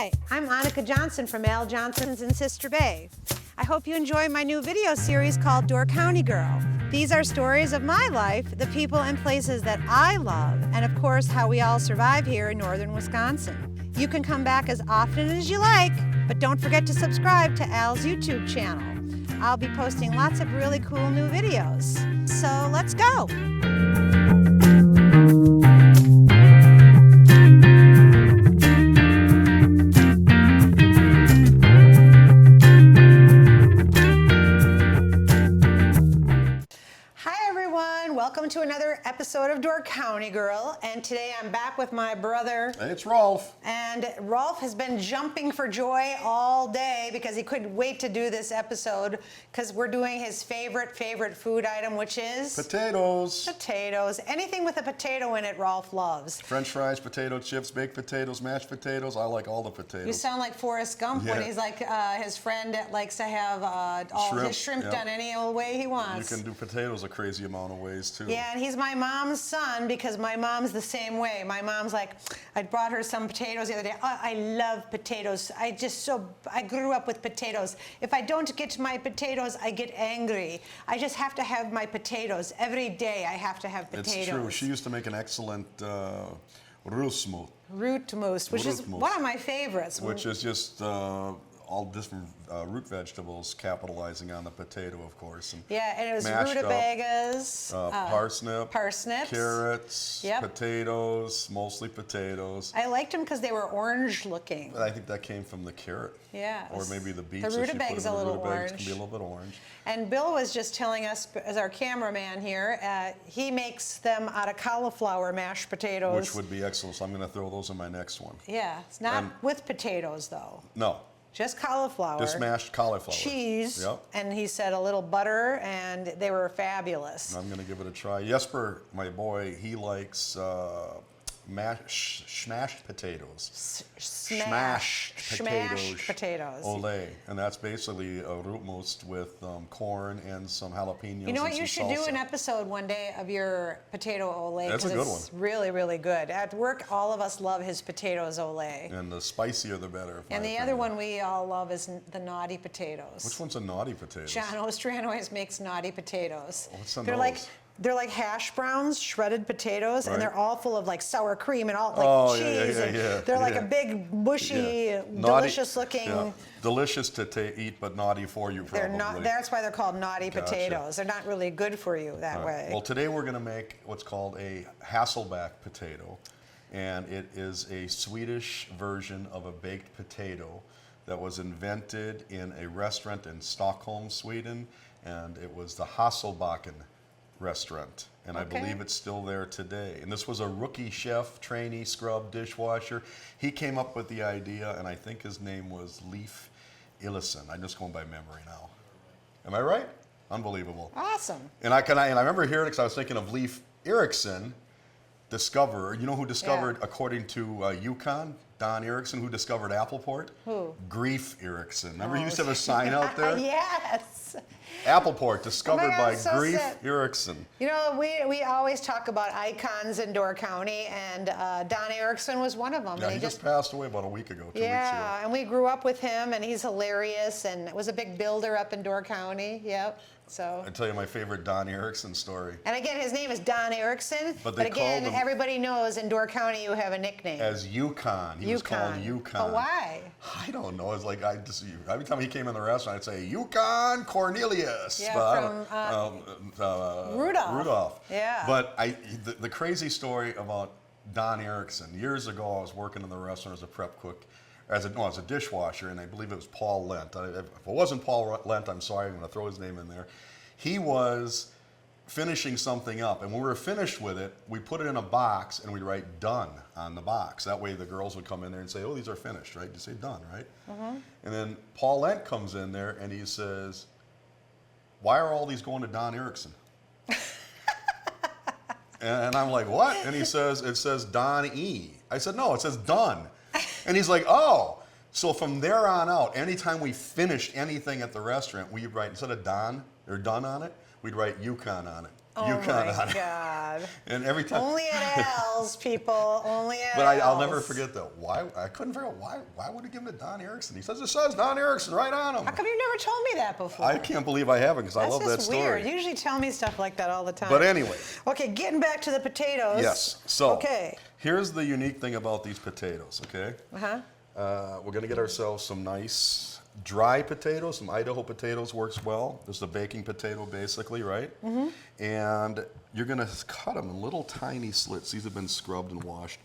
Hi, I'm Annika Johnson from Al Johnson's in Sister Bay. I hope you enjoy my new video series called Door County Girl. These are stories of my life, the people and places that I love, and of course how we all survive here in northern Wisconsin. You can come back as often as you like, but don't forget to subscribe to Al's YouTube channel. I'll be posting lots of really cool new videos. So let's go! Welcome to another episode of Door County Girl, and today I'm back with my brother. Hey, it's Rolf. And Rolf has been jumping for joy all day because he couldn't wait to do this episode because we're doing his favorite food item, which is... Potatoes. Potatoes. Anything with a potato in it, Rolf loves. French fries, potato chips, baked potatoes, mashed potatoes. I like all the potatoes. You sound like Forrest Gump when he's like his friend that likes to have all his shrimp done any old way he wants. You can do potatoes a crazy amount of ways, too. Yeah, and he's my mom's son because my mom's the same way. My mom's like, I brought her some potatoes the other day. Oh, I love potatoes. I grew up with potatoes. If I don't get my potatoes, I get angry. I just have to have my potatoes. Every day I have to have potatoes. It's true. She used to make an excellent rootmoes. Rootmoes, which is one of my favorites. Which is just all different root vegetables capitalizing on the potato, of course. And yeah, and it was rutabagas, parsnips, carrots, potatoes, mostly potatoes. I liked them because they were orange looking. I think that came from the carrot. Yeah. Or maybe the beets. The rutabagas a little orange. Can be a little bit orange. And Bill was just telling us, as our cameraman here, he makes them out of cauliflower mashed potatoes. Which would be excellent, so I'm going to throw those in my next one. Yeah, it's not with potatoes, though. No. Just cauliflower. Just mashed cauliflower. Cheese. Yep. And he said a little butter, and they were fabulous. I'm going to give it a try. Jesper, my boy, he likes smashed potatoes. Smashed potatoes. Olé. And that's basically a rootmoes with corn and some jalapenos. You know what? You should do an episode one day of your potato olé. That's a good one. It's really, really good. At work, all of us love his potatoes olé. And the spicier, the better. And the other one we all love is the naughty potatoes. Which one's a naughty potato? John Ostrand always makes naughty potatoes. What's on those? They're like hash browns, shredded potatoes, and they're all full of like sour cream and all like cheese. They're like a big, bushy, delicious-looking. Yeah. Delicious to eat, but naughty for you, probably. They're not. That's why they're called naughty potatoes. They're not really good for you that way. Well, today we're going to make what's called a Hasselback potato, and it is a Swedish version of a baked potato that was invented in a restaurant in Stockholm, Sweden, and it was the Hasselbacken restaurant, and I believe it's still there today. And this was a rookie chef, trainee, scrub, dishwasher. He came up with the idea, and I think his name was Leif Illison. I'm just going by memory now. Am I right? Unbelievable. Awesome. And I remember hearing it because I was thinking of Leif Erikson, discoverer. You know who discovered, according to Yukon, Don Erickson, who discovered Appleport? Who? Grief Erickson. Remember, he used to have a sign out there? Yes. Appleport, discovered by Grief Erickson. You know, we always talk about icons in Door County, and Don Erickson was one of them. Yeah, he just passed away about a week ago, 2 weeks ago. Yeah, and we grew up with him, and he's hilarious, and was a big builder up in Door County. Yep. So. I'll tell you my favorite Don Erickson story. And again, his name is Don Erickson, but again, everybody knows in Door County you have a nickname. As Yukon. He was called Yukon. But why? I don't know. It's like, every time he came in the restaurant, I'd say, Yukon Cornelius. Yeah, from Rudolph. Yeah. But the crazy story about Don Erickson, years ago I was working in the restaurant as a prep cook, as a dishwasher, and I believe it was Paul Lent. If it wasn't Paul Lent, I'm sorry, I'm going to throw his name in there. He was finishing something up, and when we were finished with it, we put it in a box, and we'd write "done" on the box. That way the girls would come in there and say, oh, these are finished, right? You say "done," right? Mm-hmm. And then Paul Lent comes in there, and he says, why are all these going to Don Erickson? And I'm like, what? And he says, it says Don E. I said, no, it says done. And he's like, oh. So from there on out, anytime we finished anything at the restaurant, we'd write, instead of Don or done on it, we'd write Yukon on it. Oh you cut my on it. God. And every time. Only at Al's, people. Only at But I'll never Al's. forget that. Why? I couldn't figure out why would he give him to Don Erickson? He says it says Don Erickson right on him. How come you never told me that before? I can't believe I haven't because I That's love that just story. weird. You usually tell me stuff like that all the time. But anyway. Okay, getting back to the potatoes. Yes. So okay. here's the unique thing about these potatoes. Okay. Uh-huh. We're gonna get ourselves some nice dry potatoes. Some Idaho potatoes works well. This is a baking potato basically, right? Mm-hmm. And you're gonna cut them in little tiny slits. These have been scrubbed and washed.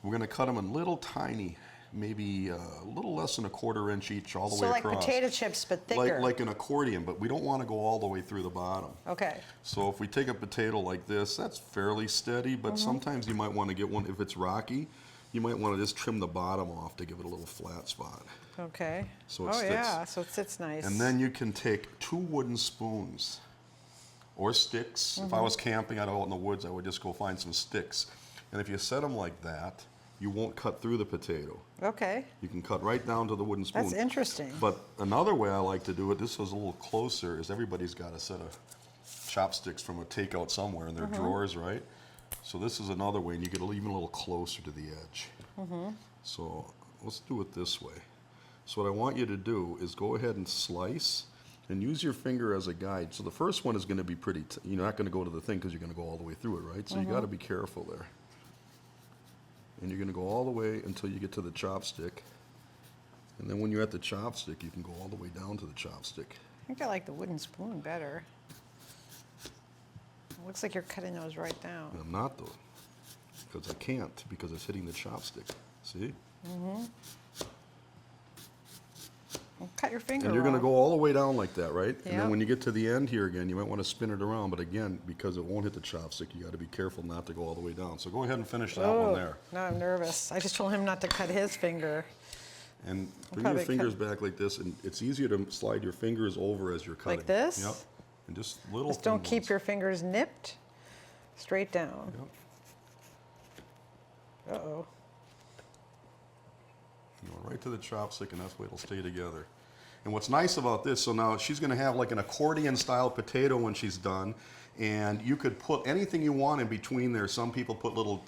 We're gonna cut them in little tiny, maybe a little less than a 1/4 inch each, all the way across. So like potato chips, but thicker. Like an accordion, but we don't want to go all the way through the bottom. Okay. So if we take a potato like this, that's fairly steady, but sometimes you might want to get one, if it's rocky, you might want to just trim the bottom off to give it a little flat spot. Okay. So it sticks. Yeah, so it sits nice. And then you can take 2 wooden spoons or sticks. If I was camping out in the woods, I would just go find some sticks. And if you set them like that, you won't cut through the potato. Okay. You can cut right down to the wooden spoon. That's interesting. But another way I like to do it, this was a little closer, is everybody's got a set of chopsticks from a takeout somewhere in their drawers, right? So this is another way, and you get even a little closer to the edge. So let's do it this way. So what I want you to do is go ahead and slice and use your finger as a guide. So the first one is going to be pretty, you're not going to go to the thing because you're going to go all the way through it, right? So you got to be careful there. And you're going to go all the way until you get to the chopstick. And then when you're at the chopstick, you can go all the way down to the chopstick. I think I like the wooden spoon better. It looks like you're cutting those right down. And I'm not though, because I can't, because it's hitting the chopstick. See? Well, cut your finger And you're going to off. go all the way down like that, right? And Yep. then when you get to the end here again, you might want to spin it around, but again, because it won't hit the chopstick, you got to be careful not to go all the way down. So go ahead and finish that one there. Now I'm nervous. I just told him not to cut his finger. And bring probably your fingers back like this, and it's easier to slide your fingers over as you're cutting. Like this? Yep. And just little Just don't thin keep ones. your fingers nipped. Straight down. Yep. Uh-oh. Go right to the chopstick, and that's the way it'll stay together. And what's nice about this, so now she's going to have like an accordion style potato when she's done, and you could put anything you want in between there. Some people put little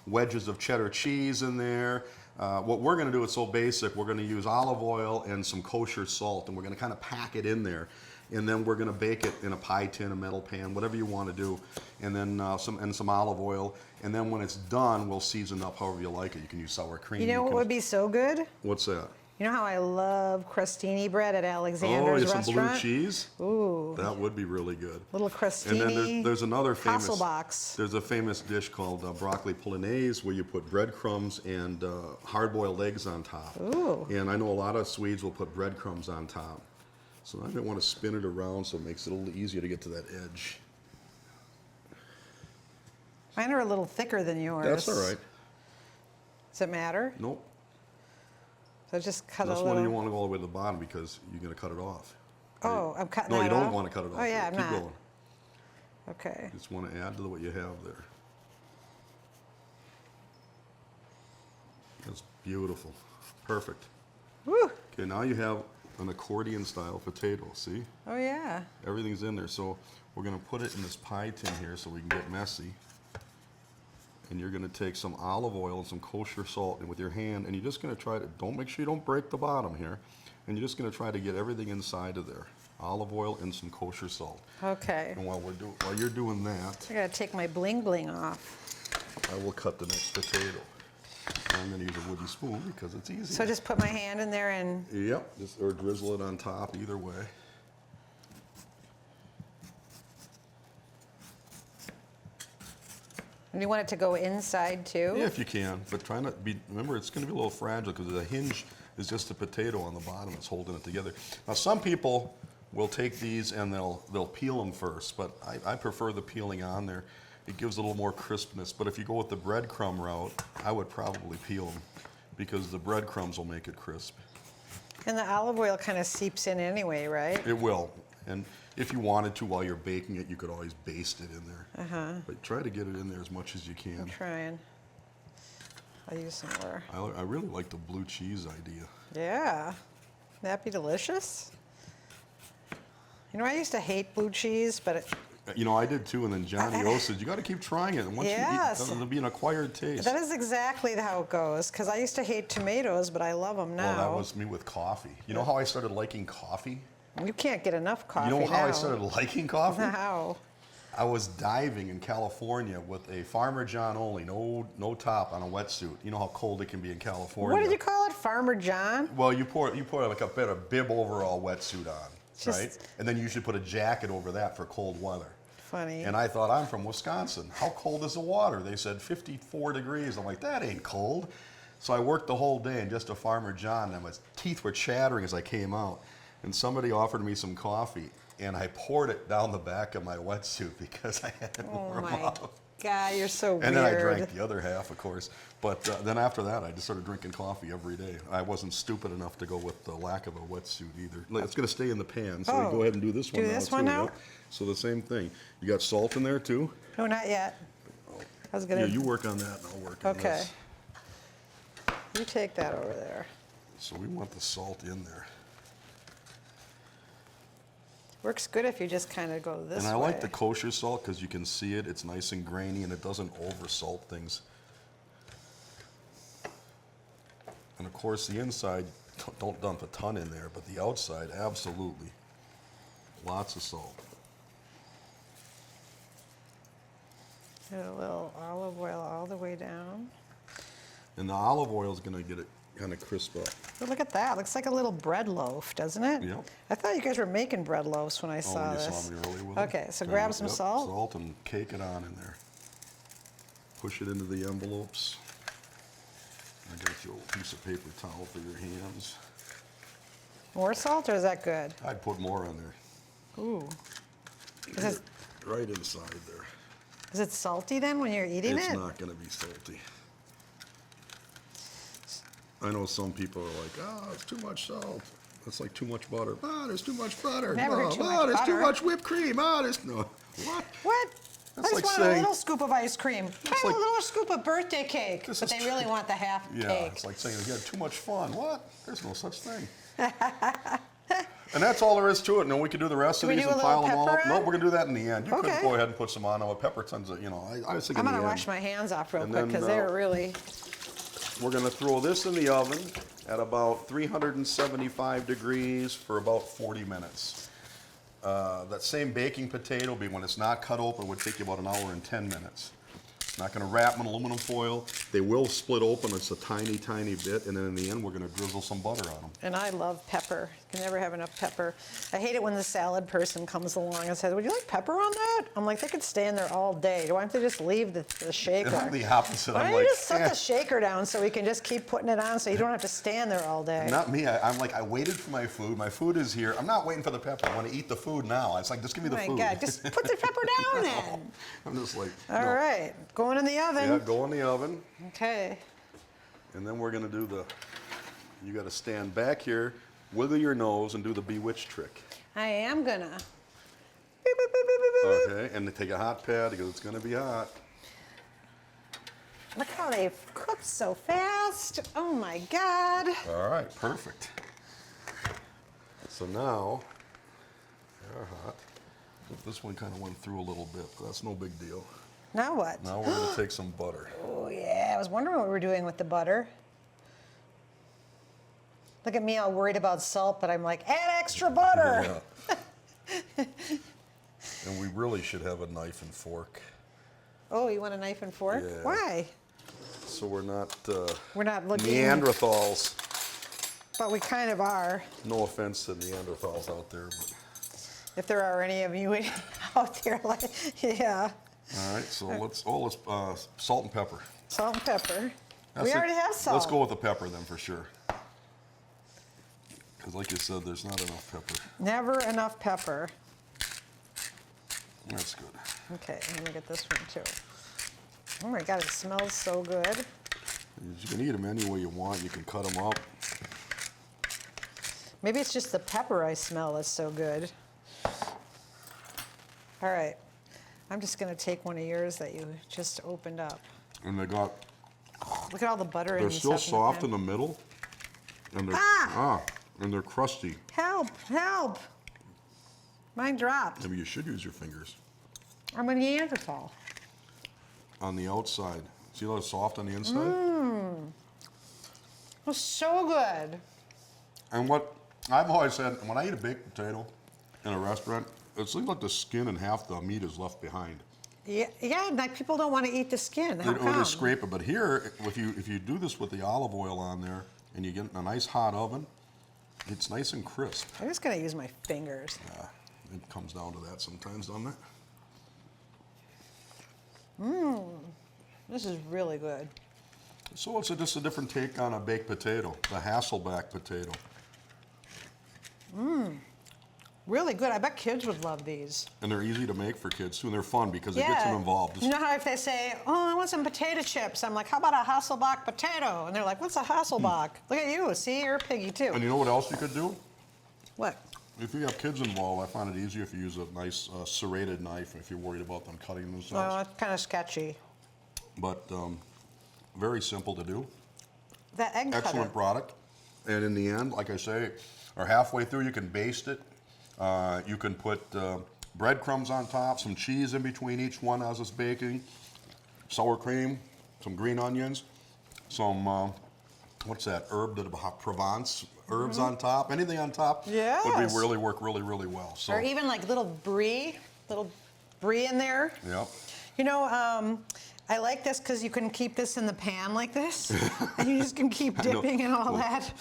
wedges of cheddar cheese in there. What we're going to do is so basic. We're going to use olive oil and some kosher salt, and we're going to kind of pack it in there. And then we're going to bake it in a pie tin, a metal pan, whatever you want to do, and then some olive oil. And then when it's done, we'll season up however you like it. You can use sour cream. You know what would be so good? What's that? You know how I love crostini bread at Alexander's some restaurant? blue cheese? Ooh. That would be really good. Little crostini. And then there's another famous. Hasselbacks. There's a famous dish called broccoli polonaise where you put breadcrumbs and hard-boiled eggs on top. Ooh. And I know a lot of Swedes will put breadcrumbs on top. So I might want to spin it around so it makes it a little easier to get to that edge. Mine are a little thicker than yours. That's all right. Does it matter? Nope. So just cut This a one little. you want to go all the way to the bottom because you're going to cut it off. Oh, I'm cutting No, that you don't off? want to cut it off. Oh, yeah, I'm Keep not. going. Okay. Just want to add to what you have there. That's beautiful. Perfect. Woo! Okay, now you have an accordion style potato, see? Oh, yeah. Everything's in there. So we're going to put it in this pie tin here so we can get messy. And you're going to take some olive oil and some kosher salt and with your hand, and you're just going to try to, make sure you don't break the bottom here. And you're just going to try to get everything inside of there. Olive oil and some kosher salt. Okay. And while you're doing that, I gotta take my bling bling off. I will cut the next potato. I'm going to use a wooden spoon because it's easy. So just put my hand in there and. Yep, or drizzle it on top, either way. And you want it to go inside too? Yeah, if you can, but try not to be, remember it's going to be a little fragile because the hinge is just a potato on the bottom that's holding it together. Now some people will take these and they'll peel them first, but I prefer the peeling on there. It gives a little more crispness, but if you go with the breadcrumb route, I would probably peel them because the breadcrumbs will make it crisp. And the olive oil kind of seeps in anyway, right? It will, and if you wanted to while you're baking it, you could always baste it in there. Uh-huh. But try to get it in there as much as you can. I'm trying. I'll use some more. I really like the blue cheese idea. Yeah. That'd be delicious. You know, I used to hate blue cheese, but You know, I did too, and then Johnny O said, you got to keep trying it. And once Yes. you eat, it'll be an acquired taste. That is exactly how it goes, because I used to hate tomatoes, but I love them now. Well, that was me with coffee. You know how I started liking coffee? You can't get enough coffee You know how now. I started liking coffee? How? I was diving in California with a Farmer John only, no top on a wetsuit. You know how cold it can be in California. What did you call it, Farmer John? Well, you pour like a bib overall wetsuit on, right? And then you should put a jacket over that for cold weather. Funny. And I thought, I'm from Wisconsin. How cold is the water? They said 54 degrees. I'm like, that ain't cold. So I worked the whole day in just a Farmer John, and my teeth were chattering as I came out. And somebody offered me some coffee, and I poured it down the back of my wetsuit because I had to warm up. God, you're so weird. And then I drank the other half, of course. But then after that, I just started drinking coffee every day. I wasn't stupid enough to go with the lack of a wetsuit either. It's going to stay in the pan, so we go ahead and do this one now. Do this one now? Yep. So the same thing. You got salt in there too? No, not yet. I was gonna. Yeah, you work on that, and I'll work on this. Okay. You take that over there. So we want the salt in there. Works good if you just kind of go this way. And I like the kosher salt because you can see it. It's nice and grainy, and it doesn't over-salt things. And of course, the inside, don't dump a ton in there, but the outside, absolutely. Lots of salt. Get a little olive oil all the way down. And the olive oil is going to get it kind of crisp up. Oh, look at that. Looks like a little bread loaf, doesn't it? Yep. I thought you guys were making bread loaves when I saw you this. saw me earlier with it? Okay, so grab some salt. Salt and cake it on in there. Push it into the envelopes. I got you a piece of paper towel for your hands. More salt, or is that good? I'd put more on there. Ooh. Right inside there. Is it salty then when you're eating it? It's not going to be salty. I know some people are like, oh, it's too much salt. That's like too much butter. Oh, there's too much butter. Never Oh, too much there's butter. too much whipped cream. Oh, there's no. What? What? I That's just like want a saying- little scoop of ice cream. Try like- a little scoop of birthday cake. This But is they really want the half Yeah, cake. it's like saying you had too much fun. What? There's no such thing. And that's all there is to it. No, we could do the rest of we these do a and little pile them all up. pepper No, on? we're going to do that in the end. You Okay. could go ahead and put some on. With pepper tons of, I was thinking I'm going to the wash end. my hands off real And quick then, because they're really... We're going to throw this in the oven at about 375 degrees for about 40 minutes. That same baking potato, when it's not cut open, would take you about an hour and 10 minutes. Not going to wrap them in aluminum foil. They will split open. It's a tiny, tiny bit. And then in the end, we're going to drizzle some butter on them. And I love pepper. You can never have enough pepper. I hate it when the salad person comes along and says, would you like pepper on that? I'm like, they could stay in there all day. Why don't they just leave the shaker? And I'm the opposite. Why I'm don't like, you just set the shaker down so we can just keep putting it on so you don't have to stand there all day? Not me. I'm like, I waited for my food. My food is here. I'm not waiting for the pepper. I want to eat the food now. It's like, just give me the Oh food. my God, just put the pepper down then. I'm just like, All no. right, going in the oven. Yeah, go in the oven. Okay. And then we're going to do you got to stand back here, wiggle your nose, and do the bewitched trick. I am gonna. Okay, and then take a hot pad because it's going to be hot. Look how they've cooked so fast. Oh my God. All right, perfect. So now, they're hot. This one kind of went through a little bit, but that's no big deal. Now what? Now we're going to take some butter. Oh yeah, I was wondering what we were doing with the butter. Look at me all worried about salt, but I'm like, add extra butter. Yeah. And we really should have a knife and fork. Oh, you want a knife and fork? Yeah. Why? So we're not looking. Neanderthals. But we kind of are. No offense to Neanderthals out there, but. If there are any of you out there, like, yeah. All right, so let's salt and pepper. Salt and pepper. That's We it. already have salt. Let's go with the pepper then for sure. Because like you said, there's not enough pepper. Never enough pepper. That's good. Okay, I'm gonna get this one too. Oh my God, it smells so good. You can eat them any way you want. You can cut them up. Maybe it's just the pepper I smell that's so good. All right, I'm just gonna take one of yours that you just opened up. And they got, Look at all the butter in they're the still stuff soft pan. in the middle. And they're, and they're crusty. Help, help. Mine dropped. Maybe you should use your fingers. I'm a Neanderthal. On the outside. See how it's soft on the inside? It's so good. And what I've always said, when I eat a baked potato in a restaurant, it seems like the skin and half the meat is left behind. Yeah, like people don't want to eat the skin. How come? They scrape it. But here, if you do this with the olive oil on there and you get in a nice hot oven, it's nice and crisp. I'm just going to use my fingers. Yeah, it comes down to that sometimes, doesn't it? This is really good. So it's just a different take on a baked potato, the Hasselback potato. Really good. I bet kids would love these. And they're easy to make for kids too, and they're fun because it gets them involved. You know how if they say, oh, I want some potato chips, I'm like, how about a Hasselback potato? And they're like, what's a Hasselback? Look at you. See, you're a piggy too. And you know what else you could do? What? If you have kids involved, I find it easier if you use a nice serrated knife if you're worried about them cutting themselves. Well, it's kind of sketchy. But very simple to do. That egg cutter. Excellent product. And in the end, like I say, or halfway through, you can baste it. You can put breadcrumbs on top, some cheese in between each one as it's baking, sour cream, some green onions, some, what's that, herb de Provence, herbs on top. Anything on top would work really well. So. Or even like little brie in there. Yep. You know, I like this because you can keep this in the pan like this, and you just can keep dipping in all that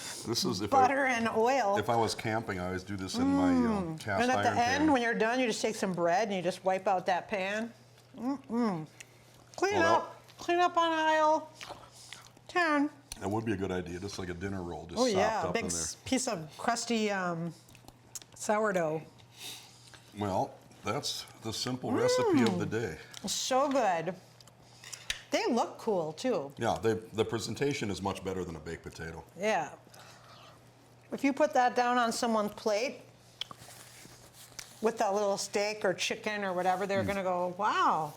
butter and oil. If I was camping, I always do this in my cast iron pan. And at the end, when you're done, you just take some bread and you just wipe out that pan. Clean up on aisle 10. That would be a good idea, just like a dinner roll, just sopped up a big in there. piece of crusty sourdough. Well, that's the simple recipe of the day. So good. They look cool too. Yeah, the presentation is much better than a baked potato. Yeah. If you put that down on someone's plate with that little steak or chicken or whatever, they're going to go, wow,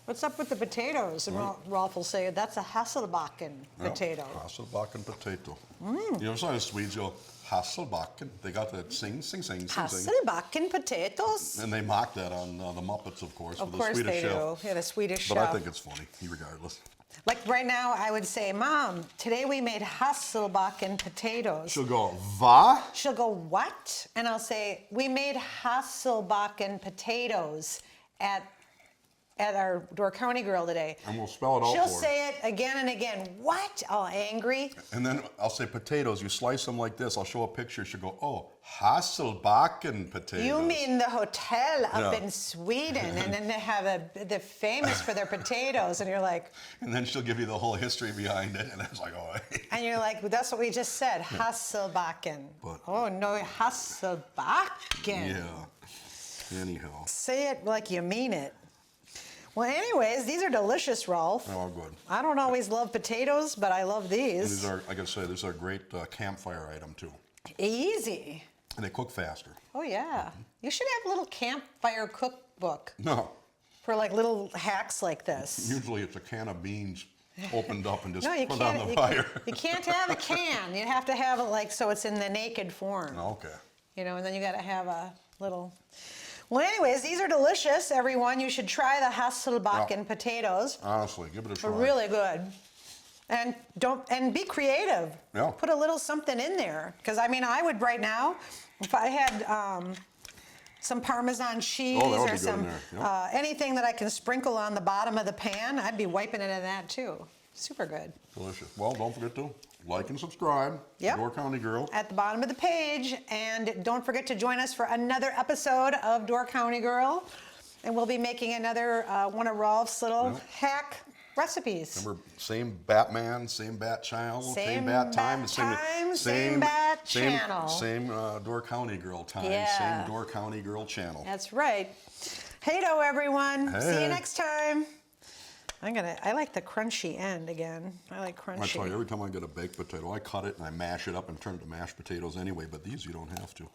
what's up with the potatoes? And Rolf will say, that's a Hasselbacken potato. Hasselbacken potato. You know, sometimes Swedes go, Hasselbacken. They got that sing. Hasselbacken potatoes. And they mock that on the Muppets, of course, Of with course the Swedish they chef. do. Yeah, the Swedish But chef. I think it's funny, regardless. Like right now, I would say, Mom, today we made Hasselbacken potatoes. She'll go, va? She'll go, what? And I'll say, we made Hasselbacken potatoes at our Door County Grill today. And we'll spell it out She'll for her. say it again and again. What? All angry. And then I'll say potatoes. You slice them like this. I'll show a picture. She'll go, oh, Hasselbacken potatoes. You mean the hotel up in Sweden, and then they have they're famous for their potatoes, and you're like. And then she'll give you the whole history behind it, and it's like, oh. And you're like, well, that's what we just said, Hasselbacken. But, oh no, Hasselbacken. Yeah. Anyhow. Say it like you mean it. Well, anyways, these are delicious, Rolf. Oh, good. I don't always love potatoes, but I love these. And these are, like I say, these are a great campfire item, too. Easy. And they cook faster. Oh, yeah. You should have a little campfire cookbook. No. For like little hacks like this. Usually it's a can of beans opened up and just No, you put can't, on the fire. You can't have a can. You have to have it like so it's in the naked form. Okay. You know, and then you got to have a little. Well, anyways, these are delicious, everyone. You should try the Hasselbacken potatoes. Honestly, give it a try. They're really good. And be creative. Yeah. Put a little something in there. Because, I mean, I would right now, if I had some Parmesan cheese or some anything that I can sprinkle on the bottom of the pan, I'd be wiping it in that too. Super good. Delicious. Well, don't forget to like and subscribe. Yep. Door County Girl. At the bottom of the page. And don't forget to join us for another episode of Door County Girl. And we'll be making another one of Rolf's little hack recipes. Remember, same Batman, same Bat Channel, same Bat Time, same Bat Channel. Same Door County Girl time, same Door County Girl channel. That's right. Hey-do, everyone. Hey. See you next time. I like the crunchy end again. I like crunchy. I tell you, every time I get a baked potato, I cut it and I mash it up and turn it to mashed potatoes anyway, but these you don't have to.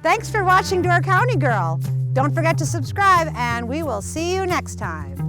Thanks for watching Door County Girl. Don't forget to subscribe, and we will see you next time.